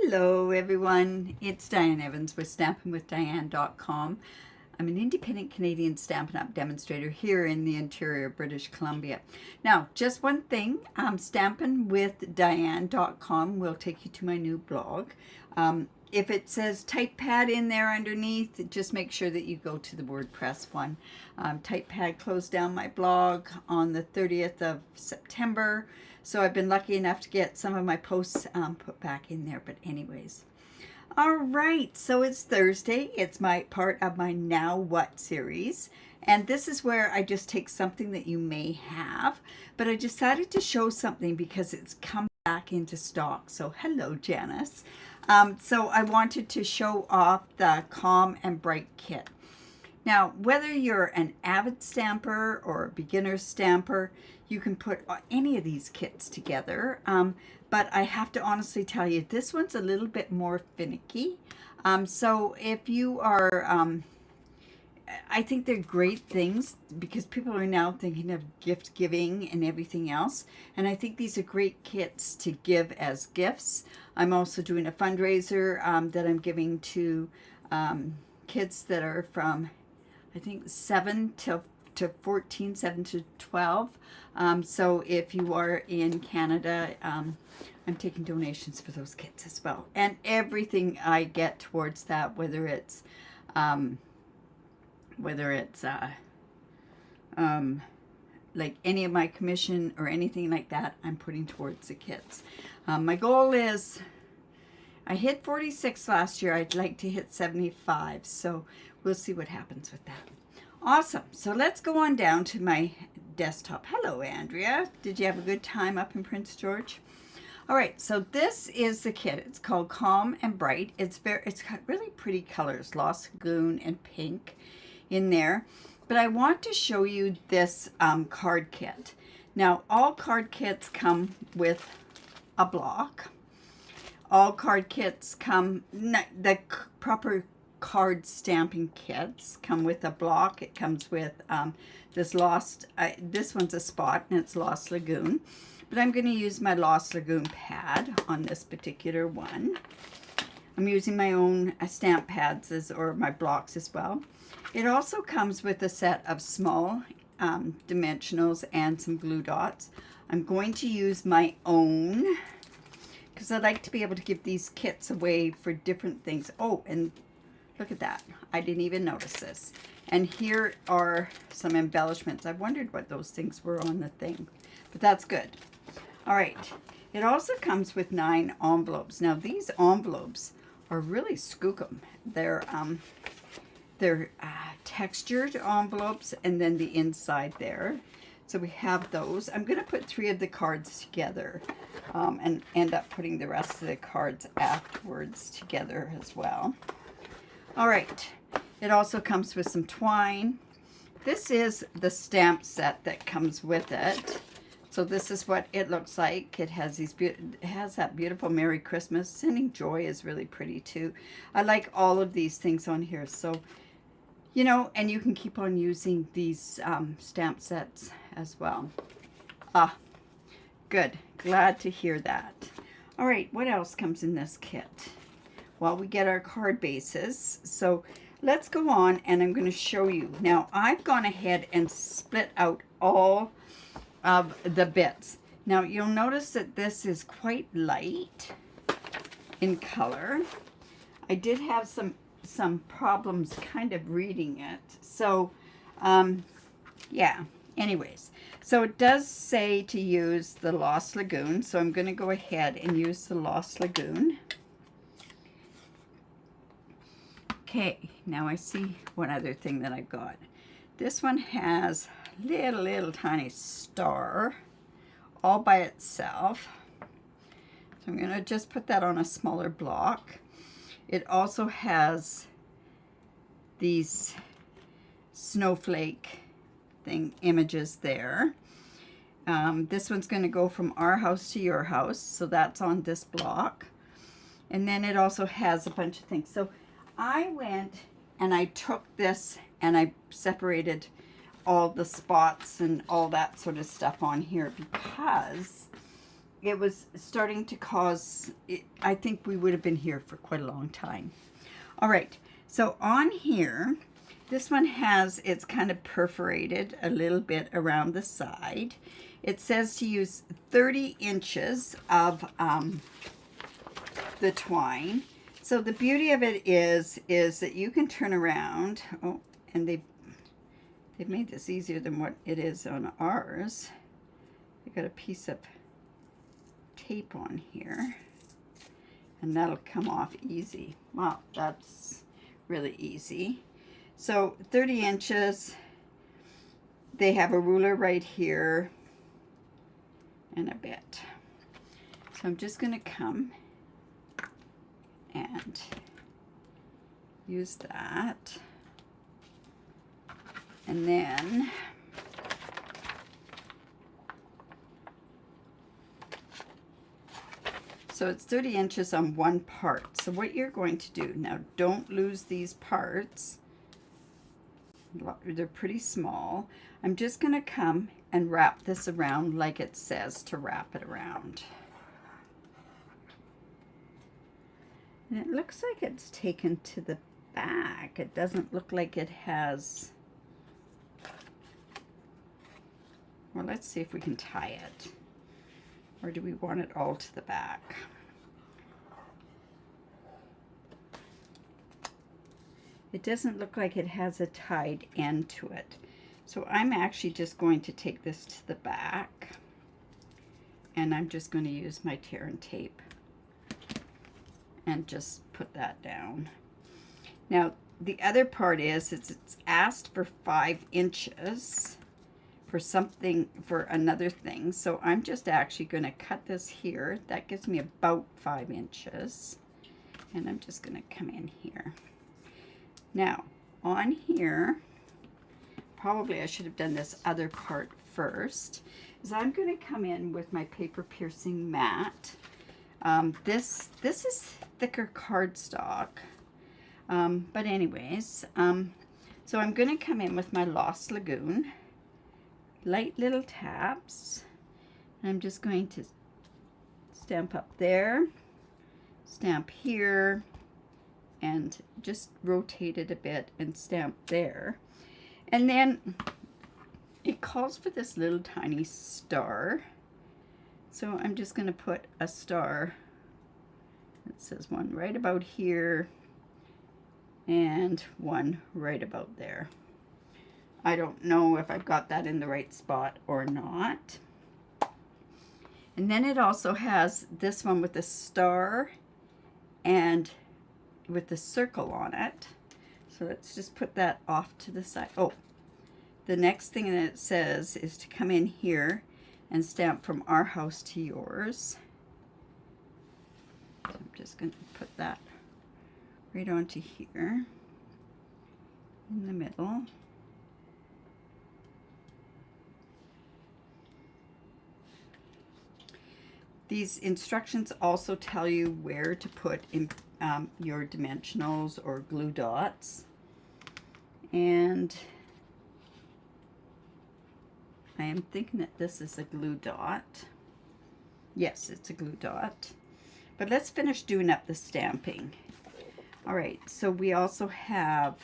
Hello everyone, it's Diane Evans with stampingwithdiane.com. I'm an independent Canadian Stampin' Up! Demonstrator here in the interior of British Columbia. Now, just one thing, stampingwithdiane.com will take you to my new blog. If it says TypePad in there underneath, just make sure that you go to the WordPress one. TypePad closed down my blog on the 30th of September, so I've been lucky enough to get some of my posts put back in there. But anyways, all right, so it's Thursday. It's my part of my Now What series. And this is where I just take something that you may have, but I decided to show something because it's come back into stock. So hello, Janice. So I wanted to show off the Calm and Bright kit. Now, whether you're an avid stamper or a beginner stamper, you can put any of these kits together. But I have to honestly tell you, this one's a little bit more finicky. So if you are, I think they're great things because people are now thinking of gift giving and everything else. And I think these are great kits to give as gifts. I'm also doing a fundraiser that I'm giving to kids that are from, I think, 7 to 14, 7 to 12. So if you are in Canada, I'm taking donations for those kits as well. And everything I get towards that, whether it's like any of my commission or anything like that, I'm putting towards the kits. My goal is, I hit 46 last year. I'd like to hit 75. So we'll see what happens with that. Awesome. So let's go on down to my desktop. Hello, Andrea. Did you have a good time up in Prince George? All right. So this is the kit. It's called Calm and Bright. It's got really pretty colors, Lost Lagoon and pink in there. But I want to show you this card kit. Now, all card kits come with a block. All card kits come, the proper card stamping kits come with a block. It comes with this one's a spot and it's Lost Lagoon. But I'm going to use my Lost Lagoon pad on this particular one. I'm using my own stamp pads or my blocks as well. It also comes with a set of small dimensionals and some glue dots. I'm going to use my own because I like to be able to give these kits away for different things. Oh, and look at that. I didn't even notice this. And here are some embellishments. I wondered what those things were on the thing, but that's good. All right. It also comes with 9 envelopes. Now, these envelopes are really skookum. They're textured envelopes, and then the inside there. So we have those. I'm going to put 3 of the cards together and end up putting the rest of the cards afterwards together as well. All right. It also comes with some twine. This is the stamp set that comes with it. So this is what it looks like. It has that beautiful Merry Christmas. Sending Joy is really pretty too. I like all of these things on here. So, you know, and you can keep on using these stamp sets as well. Ah, good. Glad to hear that. All right, what else comes in this kit? Well, we get our card bases. So let's go on and I'm going to show you. Now, I've gone ahead and split out all of the bits. Now, you'll notice that this is quite light in color. I did have some problems kind of reading it. So, yeah. Anyways, so it does say to use the Lost Lagoon. So I'm going to go ahead and use the Lost Lagoon. Okay, now I see one other thing that I got. This one has little tiny star all by itself. So I'm going to just put that on a smaller block. It also has these snowflake images there. This one's going to go from our house to your house, so that's on this block. And then it also has a bunch of things. So I went and I took this and I separated all the spots and all that sort of stuff on here because it was starting to cause, I think we would have been here for quite a long time. All right, so on here, this one has, it's kind of perforated a little bit around the side. It says to use 30 inches of the twine. So the beauty of it is that you can turn around. Oh, and they've made this easier than what it is on ours. They got a piece of tape on here, and that'll come off easy. Wow, that's really easy. So 30 inches. They have a ruler right here and a bit. So I'm just going to come and use that. And then so it's 30 inches on one part. So what you're going to do, now don't lose these parts. They're pretty small. I'm just going to come and wrap this around like it says to wrap it around. And it looks like it's taken to the back. It doesn't look like it has. Well, let's see if we can tie it. Or do we want it all to the back? It doesn't look like it has a tied end to it. So I'm actually just going to take this to the back. And I'm just going to use my tear and tape. And just put that down. Now, the other part is it's asked for 5 inches for something, for another thing. So I'm just actually going to cut this here. That gives me about 5 inches. And I'm just going to come in here. Now, on here, probably I should have done this other part first, is I'm going to come in with my paper piercing mat. This is thicker cardstock, but anyways, so I'm going to come in with my Lost Lagoon, light little taps, and I'm just going to stamp up there, stamp here, and just rotate it a bit and stamp there. And then it calls for this little tiny star. So I'm just going to put a star. It says one right about here and one right about there. I don't know if I've got that in the right spot or not. And then it also has this one with the star and with the circle on it. So let's just put that off to the side. Oh, the next thing that it says is to come in here and stamp from our house to yours. So I'm just going to put that right onto here in the middle. These instructions also tell you where to put in your dimensionals or glue dots. And I am thinking that this is a glue dot. Yes, it's a glue dot. But let's finish doing up the stamping. All right, so we also have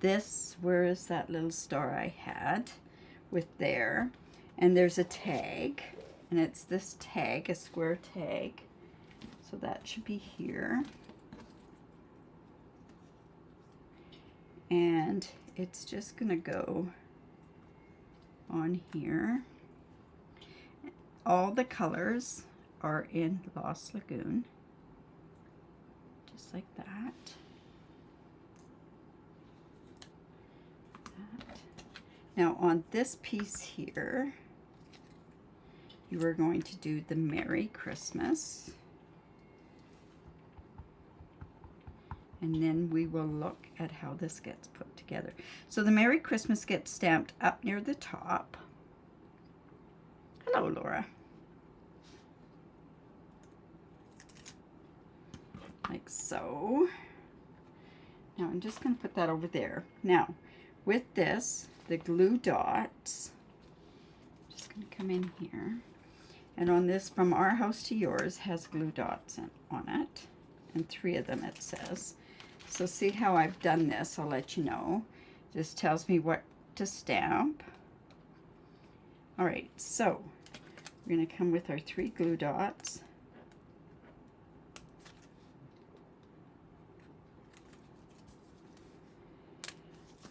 this. Where is that little star I had with there? And there's a tag, and it's this tag, a square tag. So that should be here. And it's just gonna go on here. All the colors are in Lost Lagoon, just like that. Now on this piece here, you are going to do the Merry Christmas. And then we will look at how this gets put together. So the Merry Christmas gets stamped up near the top. Hello, Laura. Like so. Now I'm just going to put that over there. Now, with this, the glue dots, just going to come in here. And on this From Our House to Yours has glue dots on it. And 3 of them it says. So see how I've done this, I'll let you know. This tells me what to stamp. Alright, so we're going to come with our 3 glue dots.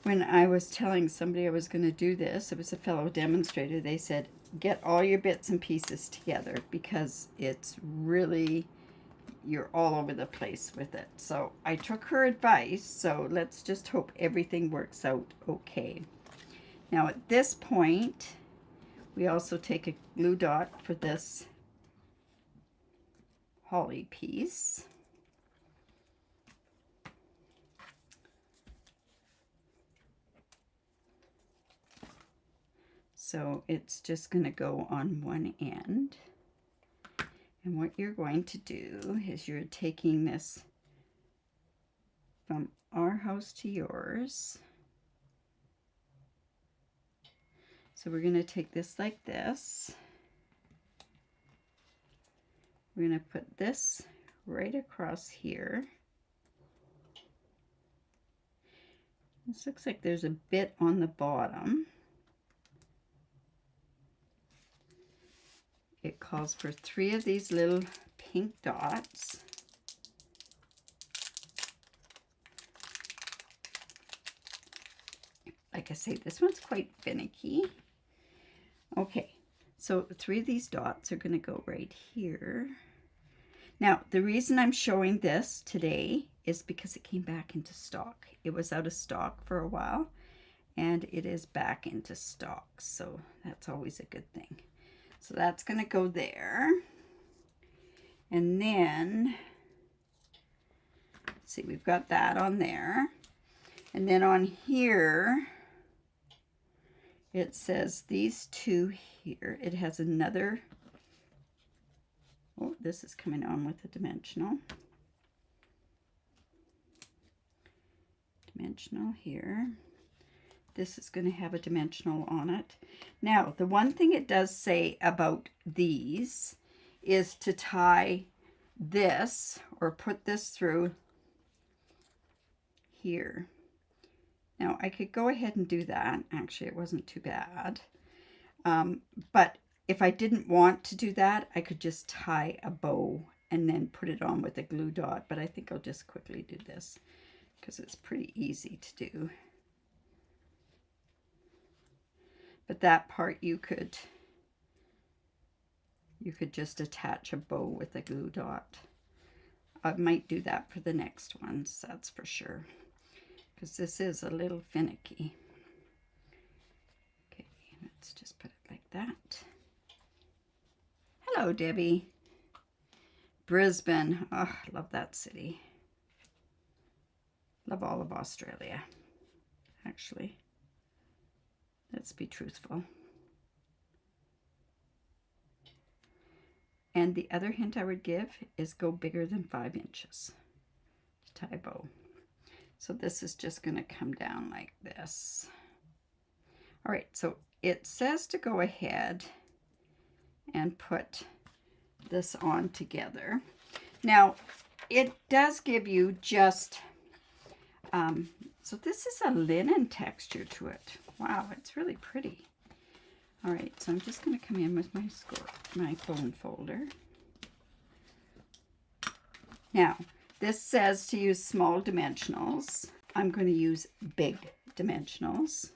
When I was telling somebody I was going to do this, it was a fellow demonstrator, they said, get all your bits and pieces together because it's really, you're all over the place with it. So I took her advice, so let's just hope everything works out okay. Now at this point, we also take a glue dot for this holly piece. So it's just going to go on one end. And what you're going to do is you're taking this From Our House to Yours. So we're going to take this like this. We're going to put this right across here. This looks like there's a bit on the bottom. It calls for 3 of these little pink dots. Like I say, this one's quite finicky. Okay, so 3 of these dots are going to go right here. Now, the reason I'm showing this today is because it came back into stock. It was out of stock for a while, and it is back into stock, so that's always a good thing. So that's going to go there. And then, let's see, we've got that on there. And then on here, it says these 2 here. It has another, oh, this is coming on with a dimensional. Dimensional here. This is going to have a dimensional on it. Now, the one thing it does say about these is to tie this or put this through here. Now, I could go ahead and do that. Actually, it wasn't too bad. But if I didn't want to do that, I could just tie a bow and then put it on with a glue dot. But I think I'll just quickly do this because it's pretty easy to do. But that part you could just attach a bow with a glue dot. I might do that for the next ones, that's for sure. Because this is a little finicky. Okay, let's just put it like that. Hello, Debbie. Brisbane. Oh, I love that city. Love all of Australia, actually. Let's be truthful. And the other hint I would give is go bigger than 5 inches to tie a bow. So this is just going to come down like this. All right, so it says to go ahead and put this on together. Now, it does give you just, so this is a linen texture to it. Wow, it's really pretty. All right, so I'm just going to come in with my bone folder. Now, this says to use small dimensionals. I'm going to use big dimensionals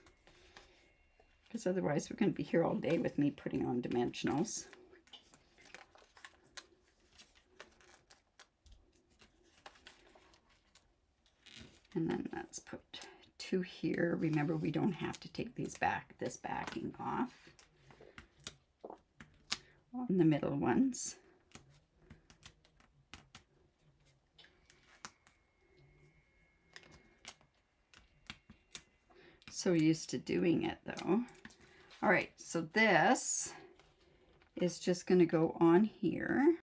because otherwise we're going to be here all day with me putting on dimensionals. And then let's put 2 here. Remember, we don't have to take this backing off on the middle ones. So used to doing it though. All right, so this is just going to go on here.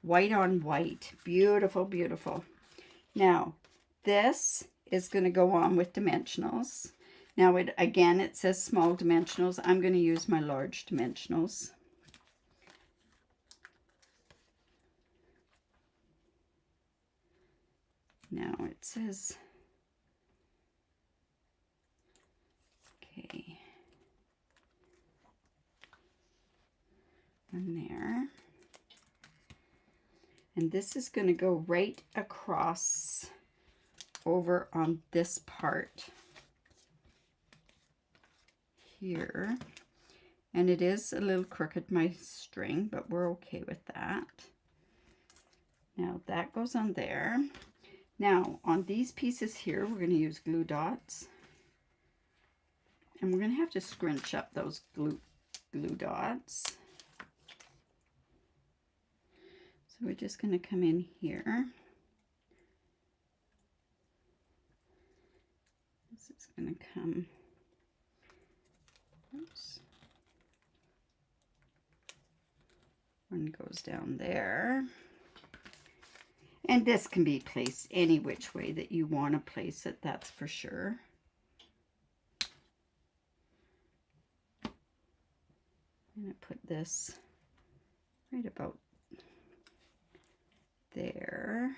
White on white. Beautiful, beautiful. Now, this is going to go on with dimensionals. Now, again, it says small dimensionals. I'm going to use my large dimensionals. Now it says, okay, one there. And this is going to go right across over on this part here. And it is a little crooked, my string, but we're okay with that. Now that goes on there. Now on these pieces here, we're going to use glue dots. And we're going to have to scrunch up those glue dots. So we're just going to come in here. This is going to come, oops. One goes down there. And this can be placed any which way that you want to place it, that's for sure. I'm going to put this right about there.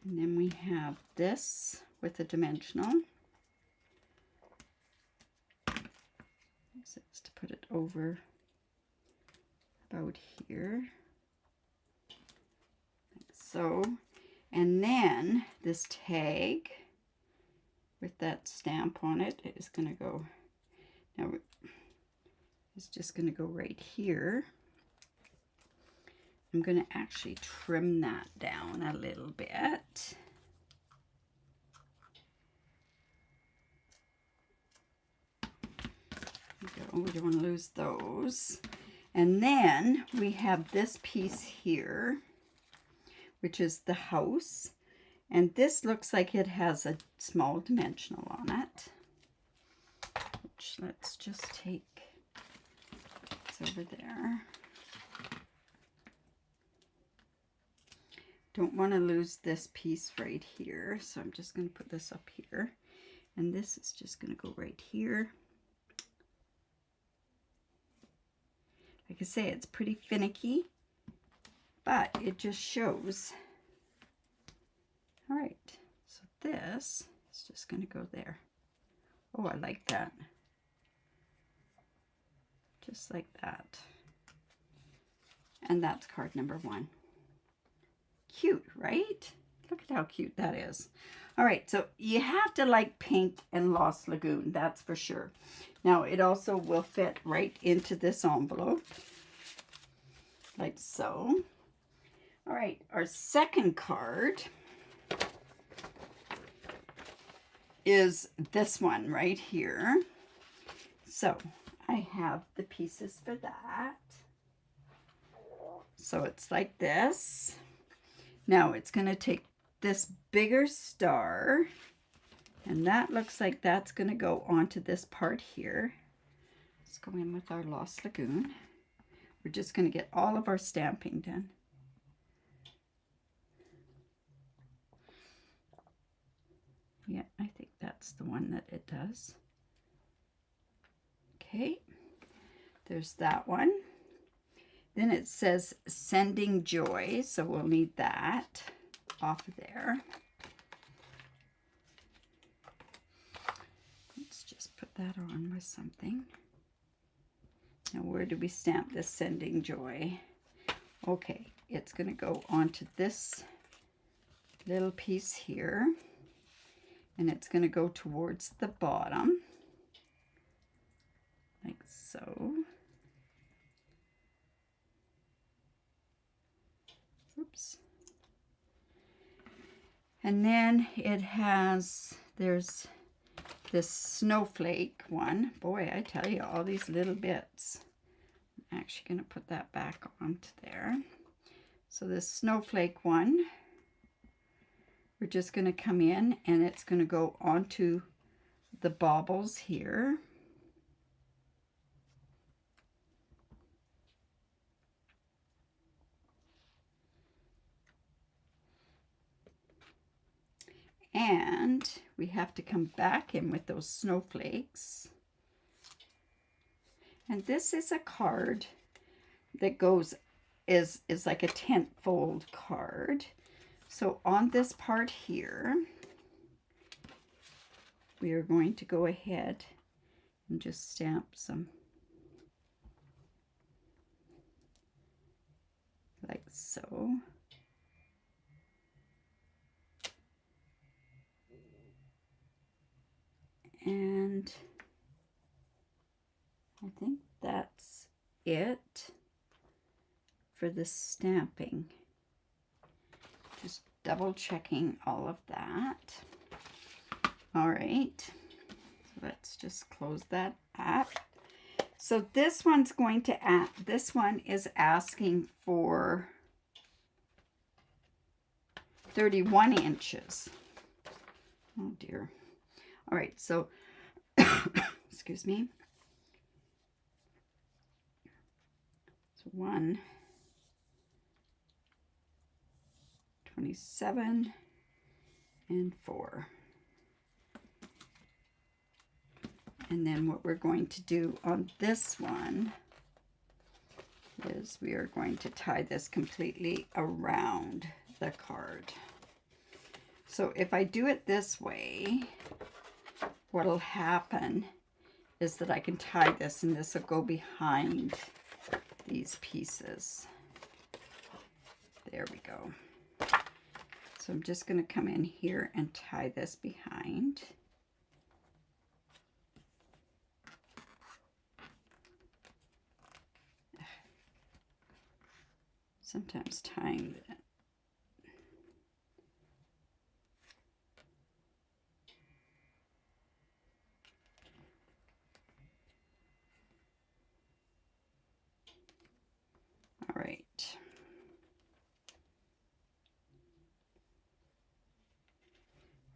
And then we have this with a dimensional. This is to put it over about here, like so. And then this tag with that stamp on it is going to go, now it's just going to go right here. I'm going to actually trim that down a little bit. There we go. We don't want to lose those. And then we have this piece here, which is the house. And this looks like it has a small dimensional on it, which let's just take, it's over there. Don't want to lose this piece right here, so I'm just going to put this up here. And this is just going to go right here. Like I say, it's pretty finicky, but it just shows. All right, so this is just going to go there. Oh, I like that. Just like that. And that's card number 1. Cute, right? Look at how cute that is. All right, so you have to like pink and Lost Lagoon, that's for sure. Now, it also will fit right into this envelope, like so. All right, our second card is this one right here. So, I have the pieces for that. So, it's like this. Now, it's going to take this bigger star, and that looks like that's going to go onto this part here. Let's go in with our Lost Lagoon. We're just going to get all of our stamping done. Yeah, I think that's the one that it does. Okay, there's that one. Then it says Sending Joy, so we'll need that off of there. Let's just put that on with something. Now, where do we stamp this Sending Joy? Okay, it's going to go onto this little piece here, and it's going to go towards the bottom, like so. Oops. And then it has, there's this snowflake one. Boy, I tell you, all these little bits. I'm actually going to put that back onto there. So this snowflake one, we're just going to come in and it's going to go onto the baubles here. And we have to come back in with those snowflakes. And this is a card that goes, is like a tent fold card. So on this part here, we are going to go ahead and just stamp some like so. And I think that's it for the stamping. Just double checking all of that. All right, so let's just close that up. So this one's going to add, this one is asking for 31 inches. Oh dear. All right, so, excuse me. So 127 and 4. And then what we're going to do on this one is we are going to tie this completely around the card. So if I do it this way, what'll happen is that I can tie this and this will go behind these pieces. There we go. So I'm just going to come in here and tie this behind. Sometimes tying that. All right.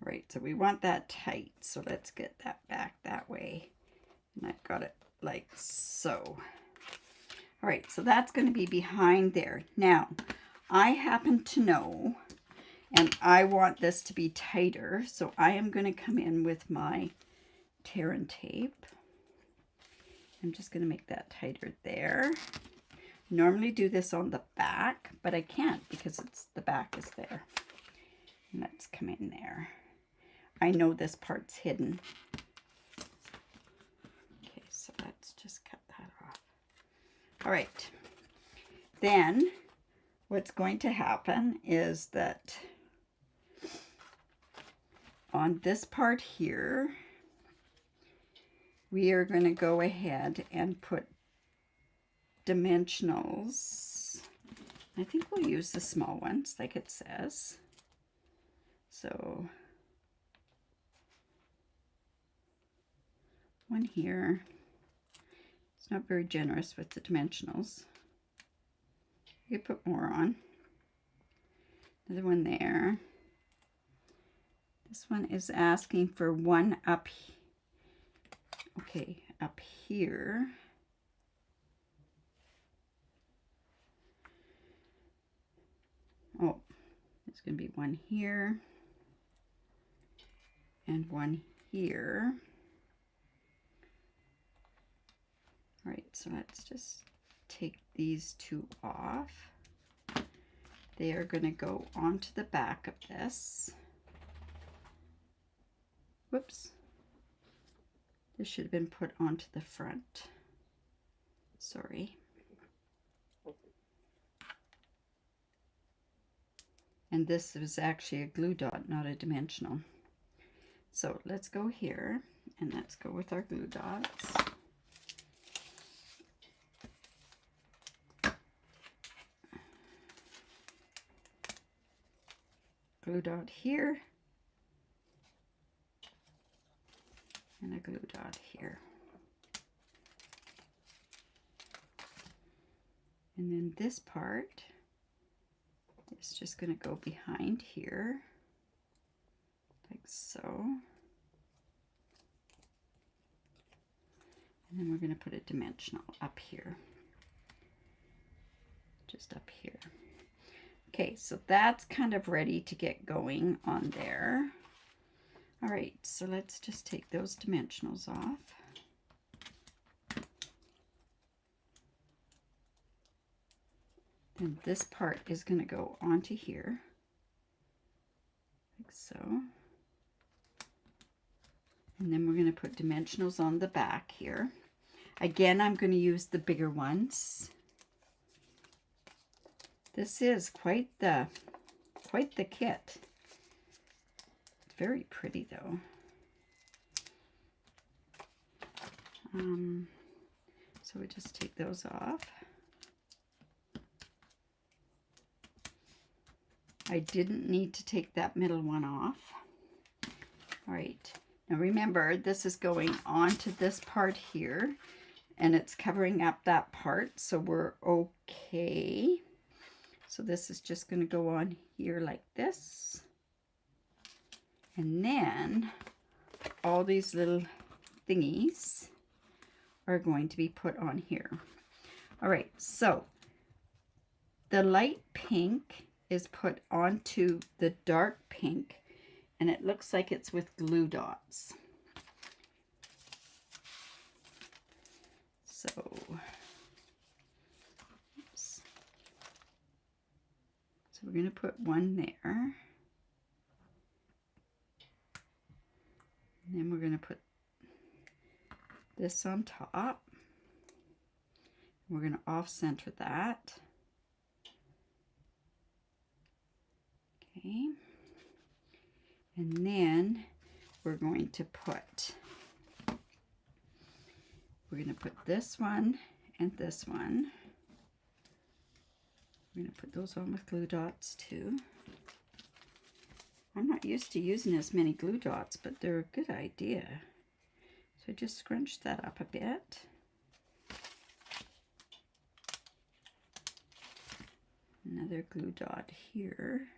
All right, so we want that tight. So let's get that back that way. And I've got it like so. All right, so that's going to be behind there. Now, I happen to know, and I want this to be tighter, so I am going to come in with my tear and tape. I'm just going to make that tighter there. Normally do this on the back, but I can't because the back is there. And let's come in there. I know this part's hidden. Okay, so let's just cut that off. All right, then what's going to happen is that on this part here, we are going to go ahead and put dimensionals. I think we'll use the small ones like it says. So one here. It's not very generous with the dimensionals. You could put more on. Another one there. This one is asking for one up. Okay, up here. Oh, there's going to be one here and one here. All right, so let's just take these two off. They are going to go onto the back of this. Whoops. This should have been put onto the front. Sorry. And this is actually a glue dot, not a dimensional. So let's go here and let's go with our glue dots. Glue dot here and a glue dot here. And then this part is just going to go behind here like so. And then we're going to put a dimensional up here. Just up here. Okay, so that's kind of ready to get going on there. All right, so let's just take those dimensionals off. Then this part is going to go onto here. like so. And then we're going to put dimensionals on the back here. Again, I'm going to use the bigger ones. This is quite the kit. It's very pretty though. So we just take those off. I didn't need to take that middle one off. All right, now remember this is going onto this part here and it's covering up that part, so we're okay. So this is just going to go on here like this. And then all these little thingies are going to be put on here. All right, so the light pink is put onto the dark pink, and it looks like it's with glue dots. So, oops. So we're going to put one there. And then we're going to put this on top. We're going to off-center that. Okay. And then we're going to put this one and this one. We're going to put those on with glue dots too. I'm not used to using as many glue dots, but they're a good idea. So just scrunch that up a bit. Another glue dot here.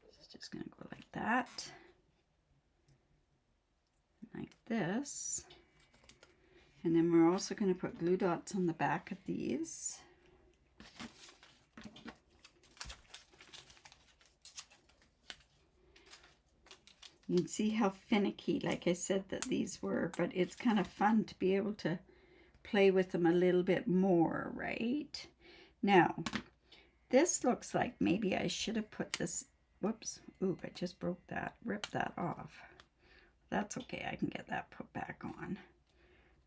It's just going to go like that. Like this. And then we're also going to put glue dots on the back of these. You can see how finicky, like I said, that these were, but it's kind of fun to be able to play with them a little bit more, right? Now, this looks like maybe I should have put this, whoops, ooh, I just broke that, ripped that off. That's okay, I can get that put back on.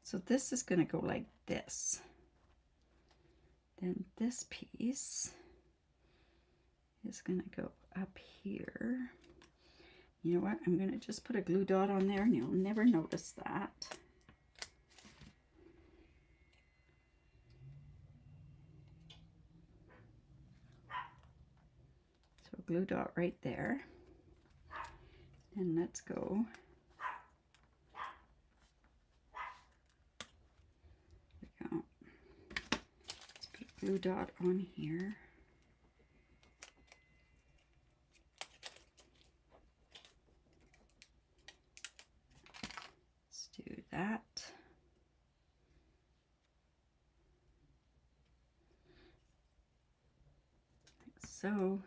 So this is going to go like this. Then this piece is going to go up here. You know what? I'm going to just put a glue dot on there and you'll never notice that. So a glue dot right there. And let's go. There we go. Let's put a glue dot on here. Do that. Like so.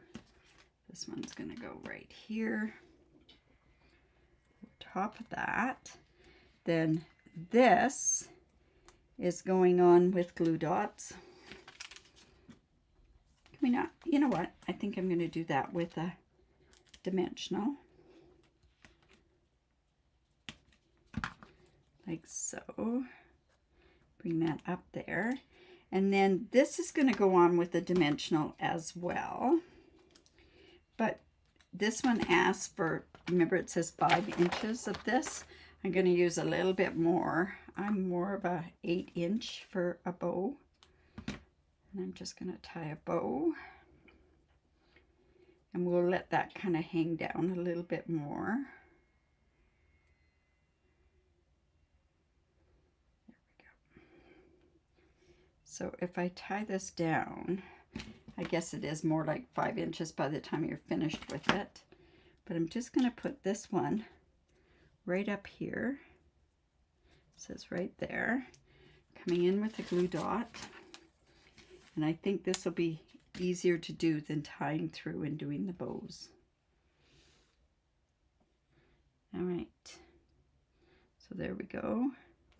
This one's going to go right here. Top of that. Then this is going on with glue dots. Can we not? You know what? I think I'm going to do that with a dimensional. Like so. Bring that up there. And then this is going to go on with a dimensional as well. But this one asks for, remember it says 5 inches of this. I'm going to use a little bit more. I'm more of a 8-inch for a bow. And I'm just going to tie a bow. And we'll let that kind of hang down a little bit more. So if I tie this down, I guess it is more like 5 inches by the time you're finished with it. But I'm just going to put this one right up here. It says right there. Coming in with a glue dot. And I think this will be easier to do than tying through and doing the bows. All right. So there we go.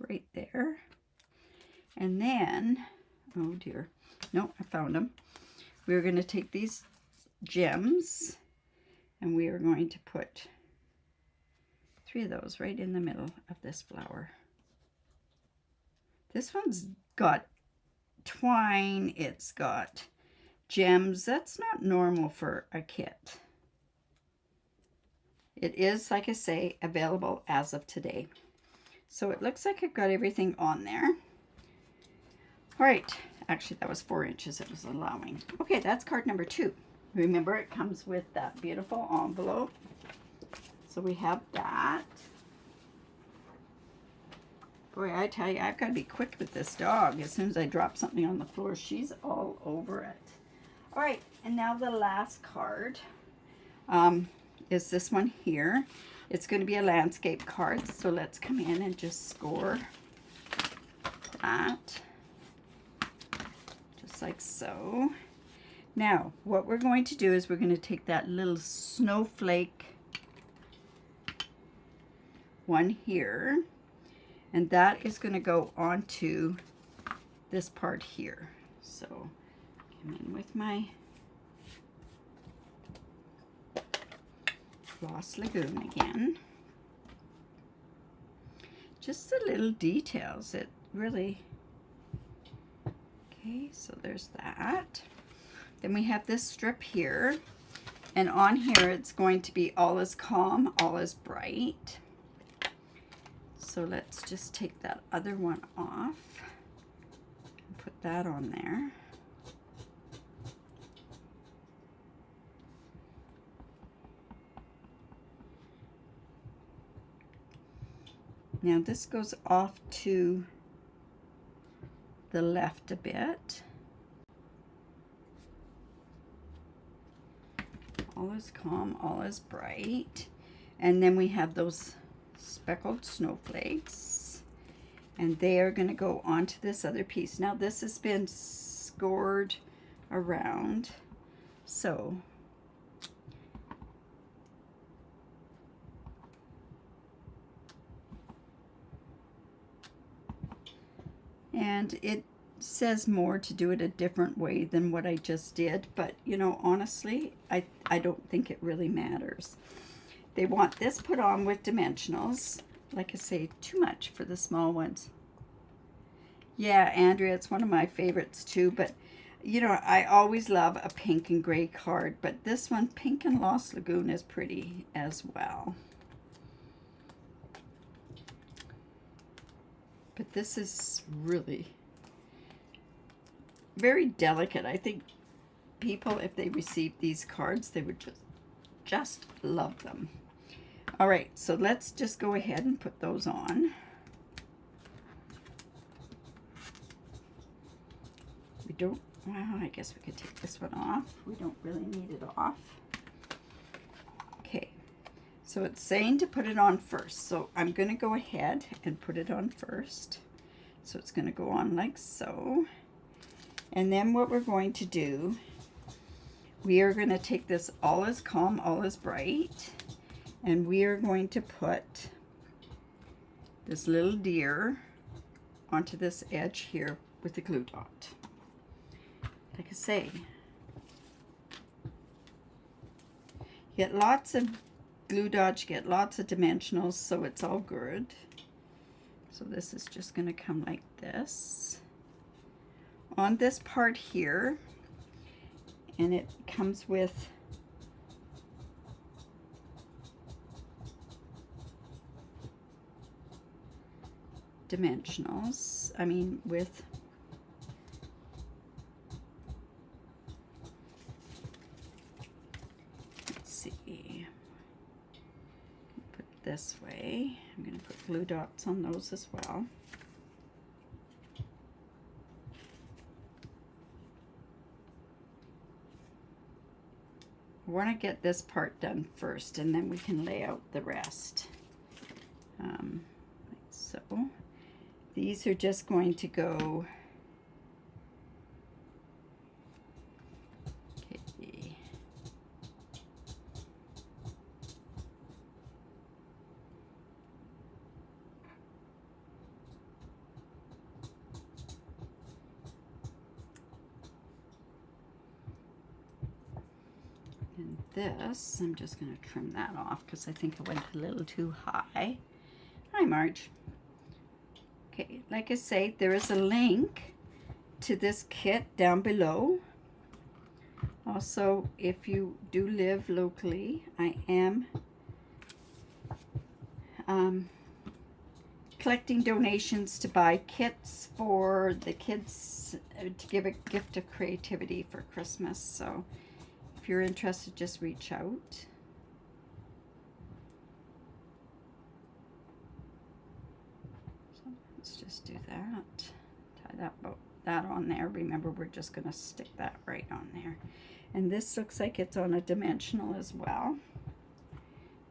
Right there. And then Oh dear. No, I found them. We're going to take these gems and we are going to put 3 of those right in the middle of this flower. This one's got twine, it's got gems. That's not normal for a kit. It is, like I say, available as of today. So it looks like I've got everything on there. All right, actually that was 4 inches it was allowing. Okay, that's card number 2. Remember, it comes with that beautiful envelope. So we have that. Boy, I tell you, I've got to be quick with this dog. As soon as I drop something on the floor, she's all over it. All right, and now the last card is this one here. It's going to be a landscape card, so let's come in and just score that. Just like so. Now, what we're going to do is we're going to take that little snowflake one here, and that is going to go onto this part here. So, come in with my Lost Lagoon again. Just the little details, it really... Okay, so there's that. Then we have this strip here, and on here it's going to be all is calm, all is bright. So let's just take that other one off and put that on there. Now this goes off to the left a bit. All is calm, all is bright. And then we have those speckled snowflakes. And they are going to go onto this other piece. Now this has been scored around. So and it says more to do it a different way than what I just did, but you know, honestly, I don't think it really matters. They want this put on with dimensionals. Like I say, too much for the small ones. Yeah, Andrea, it's one of my favorites too, but you know, I always love a pink and gray card, but this one, Pink and Lost Lagoon, is pretty as well. But this is really very delicate. I think people, if they received these cards, they would just love them. All right, so let's just go ahead and put those on. We don't, well, I guess we could take this one off. We don't really need it off. Okay, so it's saying to put it on first. So I'm going to go ahead and put it on first. So it's going to go on like so. And then what we're going to do, we are going to take this All is Calm, All is Bright, and we are going to put this little deer onto this edge here with the glue dot. Like I say, you get lots of glue dots, you get lots of dimensionals, so it's all good. So this is just going to come like this on this part here, and it comes with dimensionals. I mean, with let's see, put it this way. I'm going to put glue dots on those as well. I want to get this part done first, and then we can lay out the rest. Like so. These are just going to go. Okay. this, I'm just going to trim that off because I think I went a little too high. Hi, Marge. Okay, like I say, there is a link to this kit down below. Also, if you do live locally, I am collecting donations to buy kits for the kids to give a gift of creativity for Christmas. So if you're interested, just reach out. So let's just do that. Tie that on there. Remember, we're just going to stick that right on there. And this looks like it's on a dimensional as well.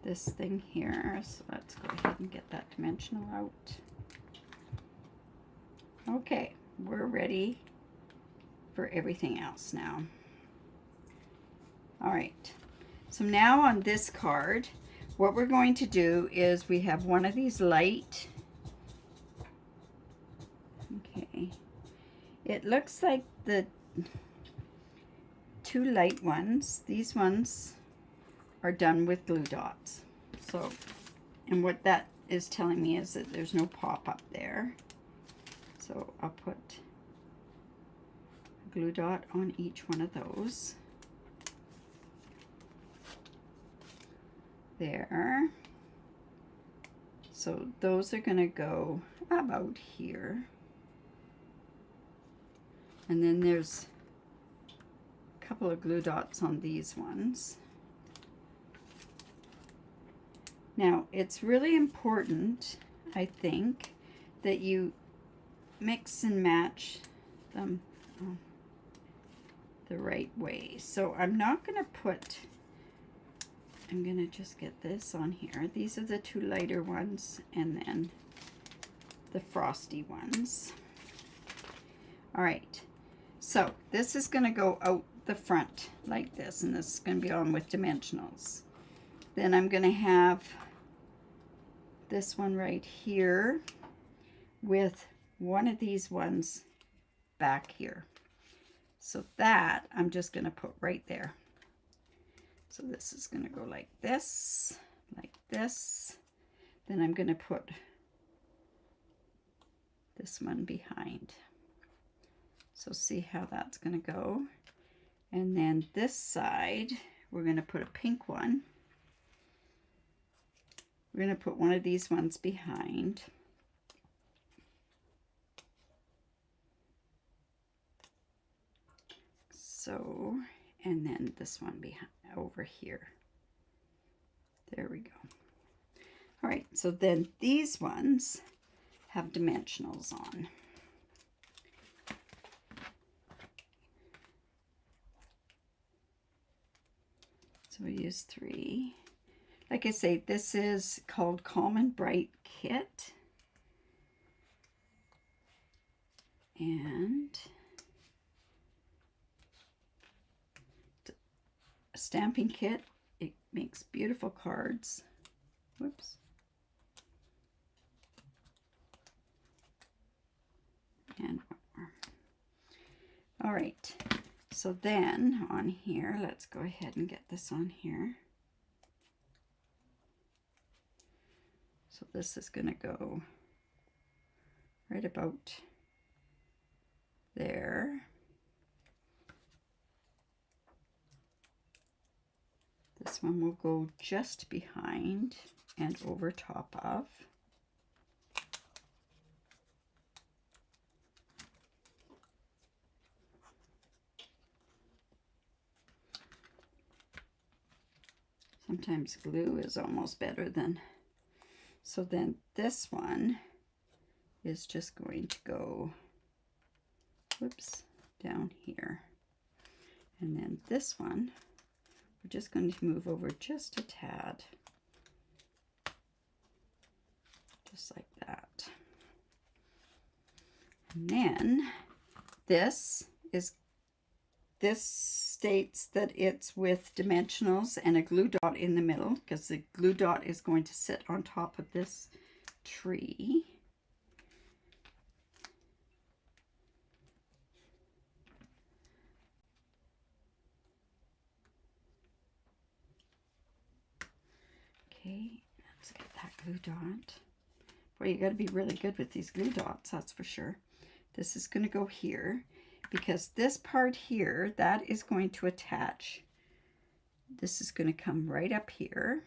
This thing here, so let's go ahead and get that dimensional out. Okay, we're ready for everything else now. All right, so now on this card, what we're going to do is we have one of these light, okay, it looks like the two light ones, these ones are done with glue dots. So, and what that is telling me is that there's no pop up there. So I'll put a glue dot on each one of those. There. So those are going to go about here. And then there's a couple of glue dots on these ones. Now, it's really important, I think, that you mix and match them the right way. So I'm not going to put, I'm going to just get this on here. These are the two lighter ones and then the frosty ones. All right, so this is going to go out the front like this, and this is going to be on with dimensionals. Then I'm going to have this one right here with one of these ones back here. So that I'm just going to put right there. So this is going to go like this, like this. Then I'm going to put this one behind. So see how that's going to go. And then this side, we're going to put a pink one. We're going to put one of these ones behind. So, and then this one behind over here. There we go. All right, so then these ones have dimensionals on. So we use 3. Like I say, this is called Calm and Bright Kit. And a stamping kit. It makes beautiful cards. Whoops. And one more. All right. So then on here, let's go ahead and get this on here. So this is going to go right about there. This one will go just behind and over top of. Sometimes glue is almost better than. So then this one is just going to go, whoops, down here. And then this one, we're just going to move over just a tad. Just like that. And then this states that it's with dimensionals and a glue dot in the middle, because the glue dot is going to sit on top of this tree. Okay, let's get that glue dot. Boy, you got to be really good with these glue dots, that's for sure. This is going to go here because this part here, that is going to attach. This is going to come right up here,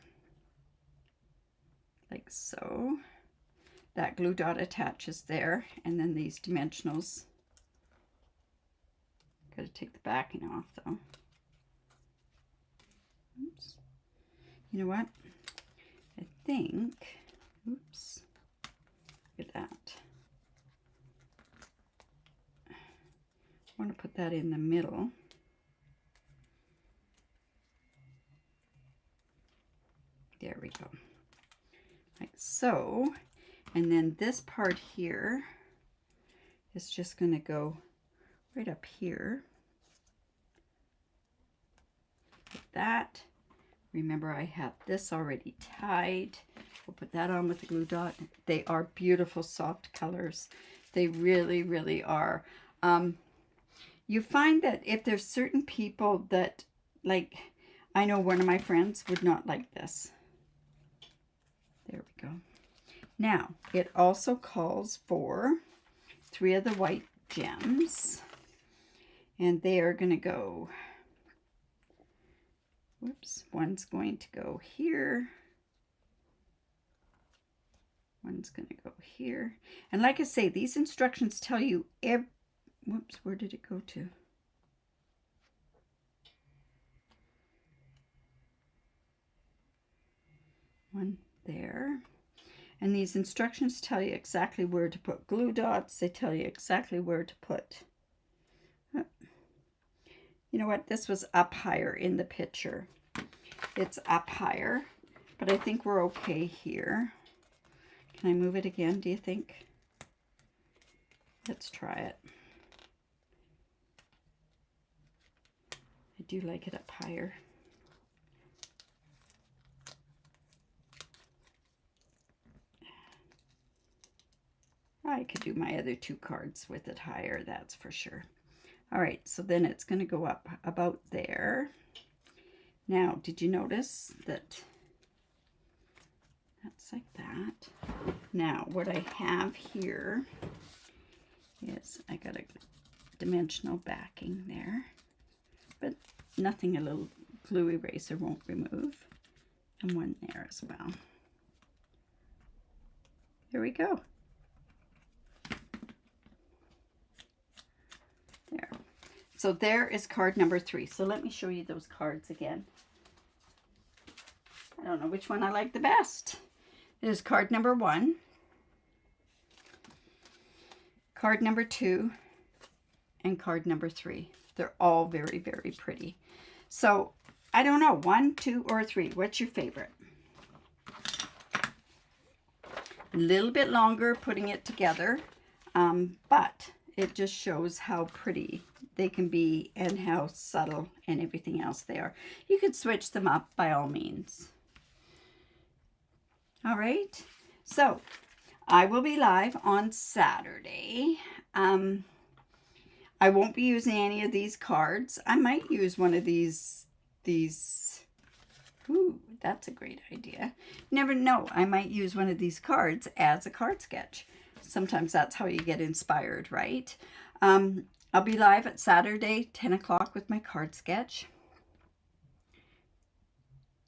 like so. That glue dot attaches there, and then these dimensionals. Got to take the backing off though. Oops. You know what? I think, oops, look at that. I want to put that in the middle. There we go. Like so. And then this part here is just going to go right up here. Like that. Remember, I have this already tied. We'll put that on with the glue dot. They are beautiful, soft colors. They really, really are. You find that if there's certain people that, like, I know one of my friends would not like this. There we go. Now, it also calls for 3 of the white gems, and they are going to go, whoops, one's going to go here, one's going to go here, and like I say, these instructions tell you whoops, where did it go to? One there. And these instructions tell you exactly where to put glue dots. They tell you exactly where to put. You know what? This was up higher in the picture. It's up higher, but I think we're okay here. Can I move it again, do you think? Let's try it. I do like it up higher. I could do my other 2 cards with it higher, that's for sure. All right, so then it's going to go up about there. Now, did you notice that that's like that? Now, what I have here is I got a dimensional backing there, but nothing a little glue eraser won't remove. And one there as well. There we go. There. So there is card number 3. So let me show you those cards again. I don't know which one I like the best. There's card number 1, card number 2, and card number 3. They're all very, very pretty. So I don't know, 1, 2, or 3. What's your favorite? A little bit longer putting it together, but it just shows how pretty they can be and how subtle and everything else they are. You could switch them up by all means. All right, so I will be live on Saturday. I won't be using any of these cards. I might use one of these. Ooh, that's a great idea. Never know. I might use one of these cards as a card sketch. Sometimes that's how you get inspired, right? I'll be live at Saturday, 10 o'clock with my card sketch.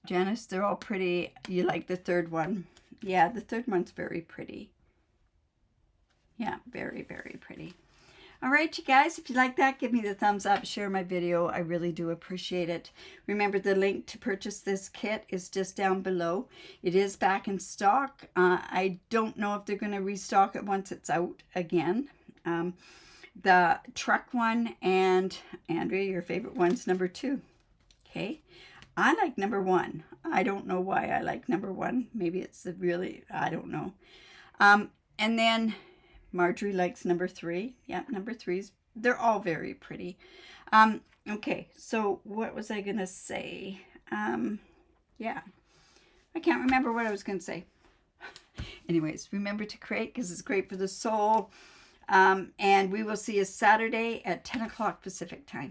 Janice, they're all pretty. You like the third one? Yeah, the third one's very pretty. Yeah, very, very pretty. All right, you guys, if you like that, give me the thumbs up, share my video. I really do appreciate it. Remember, the link to purchase this kit is just down below. It is back in stock. I don't know if they're going to restock it once it's out again. The truck one and Andrea, your favorite one's number 2. Okay. I like number 1. I don't know why I like number 1. Maybe it's the really, I don't know. And then Marjorie likes number 3. Yeah, number 3's, they're all very pretty. Okay, so what was I going to say? Yeah, I can't remember what I was going to say. Anyways, remember to create because it's great for the soul. And we will see you Saturday at 10 o'clock Pacific time.